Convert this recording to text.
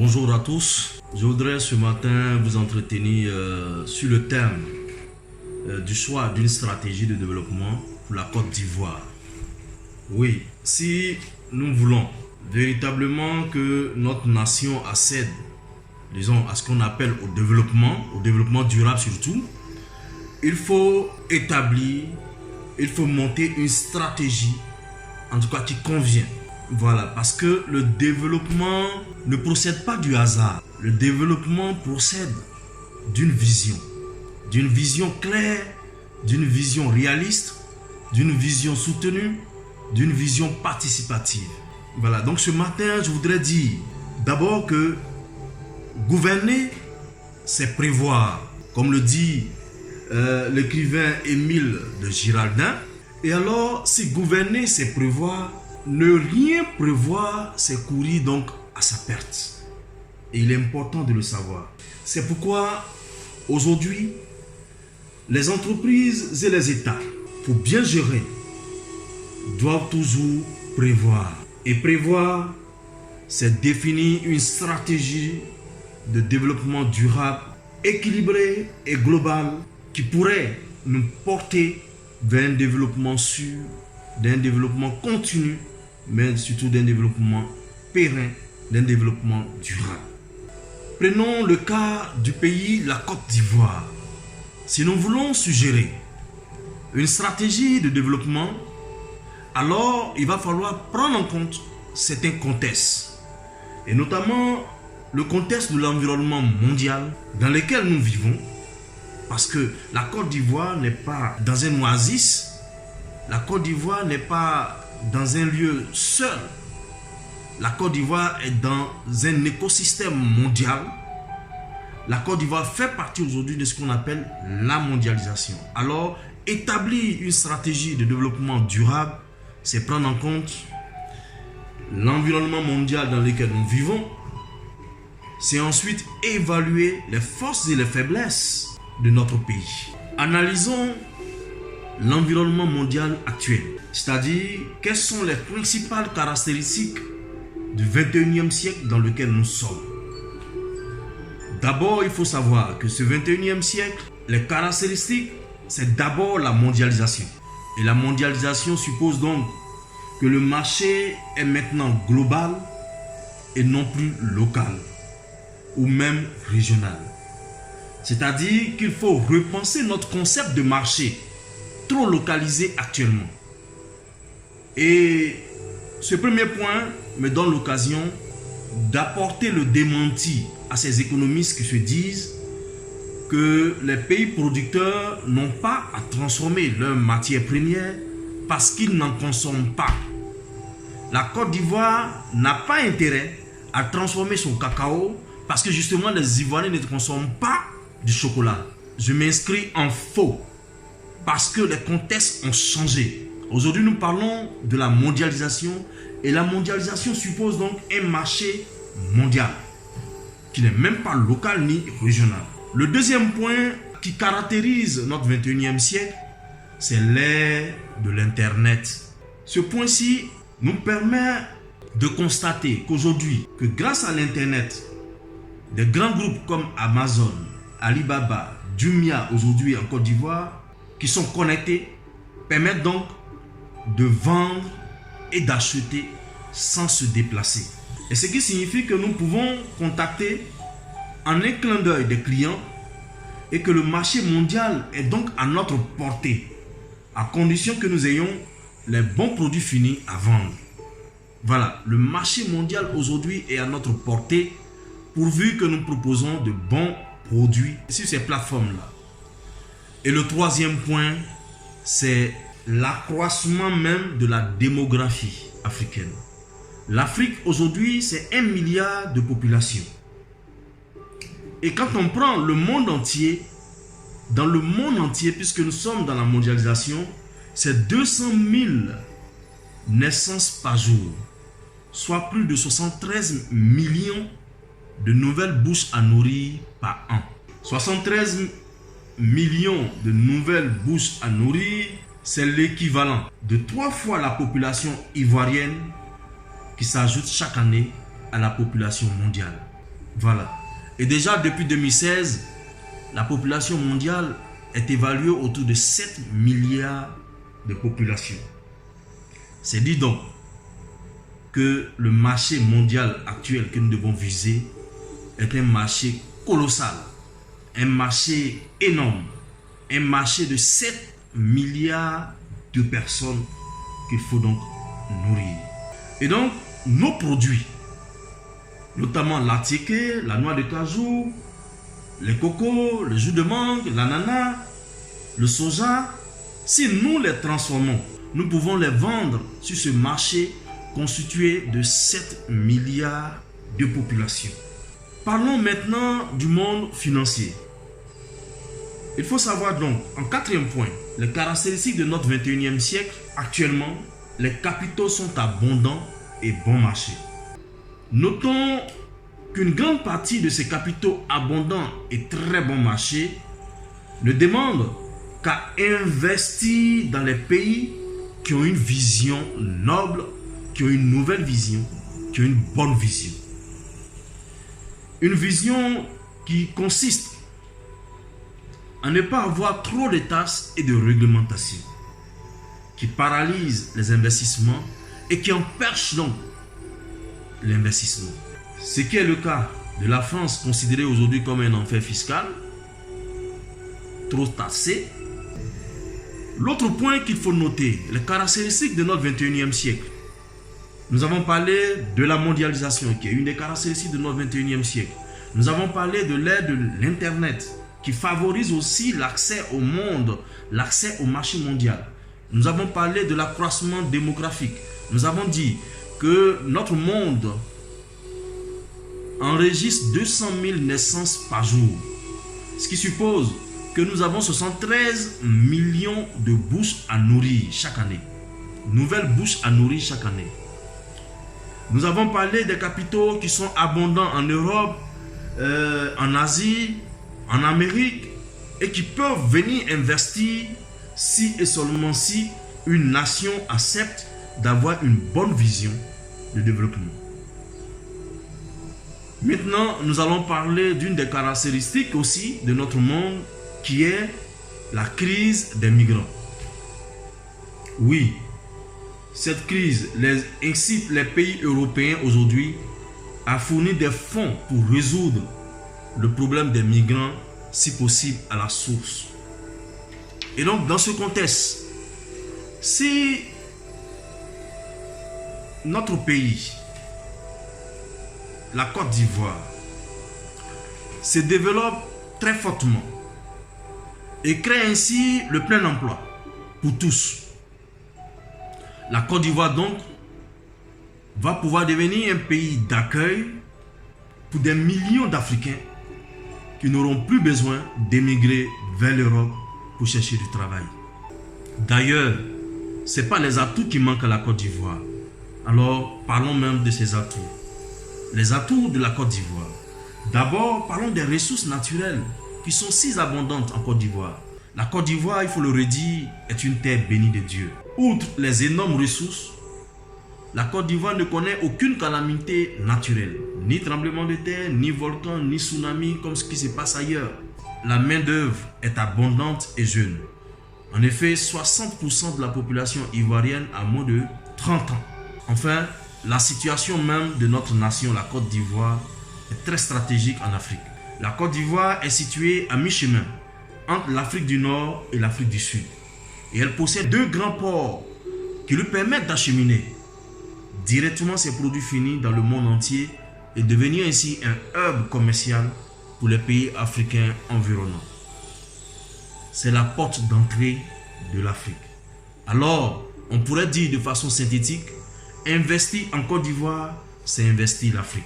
Bonjour à tous. Je voudrais ce matin vous entretenir sur le thème du choix d'une stratégie de développement pour la Côte d'Ivoire. Oui, si nous voulons véritablement que notre nation accède, disons, à ce qu'on appelle au développement durable surtout, il faut monter une stratégie, en tout cas qui convient. Voilà, parce que le développement ne procède pas du hasard. Le développement procède d'une vision claire, d'une vision réaliste, d'une vision soutenue, d'une vision participative. Voilà, donc ce matin, je voudrais dire d'abord que gouverner, c'est prévoir, comme le dit l'écrivain Émile de Giraldin. Et alors, si gouverner, c'est prévoir, ne rien prévoir, c'est courir donc à sa perte. Et il est important de le savoir. C'est pourquoi, aujourd'hui, les entreprises et les États, pour bien gérer, doivent toujours prévoir. Et prévoir, c'est définir une stratégie de développement durable, équilibrée et globale, qui pourrait nous porter vers un développement sûr, d'un développement continu, mais surtout d'un développement périn, d'un développement durable. Prenons le cas du pays, la Côte d'Ivoire. Si nous voulons suggérer une stratégie de développement, alors il va falloir prendre en compte certains contextes, et notamment le contexte de l'environnement mondial dans lequel nous vivons, parce que la Côte d'Ivoire n'est pas dans un oasis, la Côte d'Ivoire n'est pas dans un lieu seul. La Côte d'Ivoire est dans un écosystème mondial. La Côte d'Ivoire fait partie aujourd'hui de ce qu'on appelle la mondialisation. Alors, établir une stratégie de développement durable, c'est prendre en compte l'environnement mondial dans lequel nous vivons. C'est ensuite évaluer les forces et les faiblesses de notre pays. Analysons l'environnement mondial actuel, c'est-à-dire quelles sont les principales caractéristiques du 21e siècle dans lequel nous sommes. D'abord, il faut savoir que ce 21e siècle, les caractéristiques, c'est d'abord la mondialisation. Et la mondialisation suppose donc que le marché est maintenant global et non plus local ou même régional. C'est-à-dire qu'il faut repenser notre concept de marché trop localisé actuellement. Et ce premier point me donne l'occasion d'apporter le démenti à ces économistes qui se disent que les pays producteurs n'ont pas à transformer leurs matières premières parce qu'ils n'en consomment pas. La Côte d'Ivoire n'a pas intérêt à transformer son cacao parce que justement les Ivoiriens ne consomment pas du chocolat. Je m'inscris en faux parce que les contextes ont changé. Aujourd'hui, nous parlons de la mondialisation et la mondialisation suppose donc un marché mondial qui n'est même pas local ni régional. Le deuxième point qui caractérise notre 21e siècle, c'est l'ère de l'Internet. Ce point-ci nous permet de constater qu'aujourd'hui, que grâce à l'Internet, des grands groupes comme Amazon, Alibaba, Jumia aujourd'hui en Côte d'Ivoire, qui sont connectés, permettent donc de vendre et d'acheter sans se déplacer. Et ce qui signifie que nous pouvons contacter en un clin d'œil des clients et que le marché mondial est donc à notre portée, à condition que nous ayons les bons produits finis à vendre. Voilà, le marché mondial aujourd'hui est à notre portée pourvu que nous proposons de bons produits sur ces plateformes-là. Et le troisième point, c'est l'accroissement même de la démographie africaine. L'Afrique aujourd'hui, c'est 1 milliard de population. Et quand on prend le monde entier, dans le monde entier, puisque nous sommes dans la mondialisation, c'est 200 000 naissances par jour, soit plus de 73 millions de nouvelles bouches à nourrir par an. 73 millions de nouvelles bouches à nourrir, c'est l'équivalent de 3 fois la population ivoirienne qui s'ajoute chaque année à la population mondiale. Voilà. Et déjà depuis 2016, la population mondiale est évaluée autour de 7 milliards de population. C'est dit donc que le marché mondial actuel que nous devons viser est un marché colossal, un marché énorme, un marché de 7 milliards de personnes qu'il faut donc nourrir. Et donc, nos produits, notamment l'attiéké, la noix de cajou, les cocos, le jus de mangue, l'ananas, le soja, si nous les transformons, nous pouvons les vendre sur ce marché constitué de 7 milliards de population. Parlons maintenant du monde financier. Il faut savoir donc, en quatrième point, les caractéristiques de notre 21e siècle. Actuellement, les capitaux sont abondants et bon marché. Notons qu'une grande partie de ces capitaux abondants et très bon marché ne demandent qu'à investir dans les pays qui ont une vision noble, qui ont une nouvelle vision, qui ont une bonne vision. Une vision qui consiste à ne pas avoir trop de tasses et de réglementations, qui paralyse les investissements et qui empêche donc l'investissement. Ce qui est le cas de la France, considérée aujourd'hui comme un enfer fiscal, trop taxé. L'autre point qu'il faut noter, les caractéristiques de notre 21e siècle. Nous avons parlé de la mondialisation, qui est une des caractéristiques de notre 21e siècle. Nous avons parlé de l'ère de l'Internet, qui favorise aussi l'accès au monde, l'accès au marché mondial. Nous avons parlé de l'accroissement démographique. Nous avons dit que notre monde enregistre 200 000 naissances par jour, ce qui suppose que nous avons 73 millions de bouches à nourrir chaque année. Nouvelles bouches à nourrir chaque année. Nous avons parlé des capitaux qui sont abondants en Europe, en Asie, en Amérique, et qui peuvent venir investir si et seulement si une nation accepte d'avoir une bonne vision de développement. Maintenant, nous allons parler d'une des caractéristiques aussi de notre monde, qui est la crise des migrants. Oui, cette crise incite les pays européens aujourd'hui à fournir des fonds pour résoudre le problème des migrants, si possible à la source. Et donc, dans ce contexte, si notre pays, la Côte d'Ivoire, se développe très fortement et crée ainsi le plein emploi pour tous, la Côte d'Ivoire donc va pouvoir devenir un pays d'accueil pour des millions d'Africains qui n'auront plus besoin d'émigrer vers l'Europe pour chercher du travail. D'ailleurs, ce n'est pas les atouts qui manquent à la Côte d'Ivoire. Alors, parlons même de ces atouts. Les atouts de la Côte d'Ivoire. D'abord, parlons des ressources naturelles qui sont si abondantes en Côte d'Ivoire. La Côte d'Ivoire, il faut le redire, est une terre bénie de Dieu. Outre les énormes ressources, la Côte d'Ivoire ne connaît aucune calamité naturelle, ni tremblement de terre, ni volcan, ni tsunami, comme ce qui se passe ailleurs. La main-d'œuvre est abondante et jeune. En effet, 60% de la population ivoirienne a moins de 30 ans. Enfin, la situation même de notre nation, la Côte d'Ivoire, est très stratégique en Afrique. La Côte d'Ivoire est située à mi-chemin entre l'Afrique du Nord et l'Afrique du Sud. Et elle possède deux grands ports qui lui permettent d'acheminer directement ses produits finis dans le monde entier et devenir ainsi un hub commercial pour les pays africains environnants. C'est la porte d'entrée de l'Afrique. Alors, on pourrait dire de façon synthétique, investir en Côte d'Ivoire, c'est investir l'Afrique.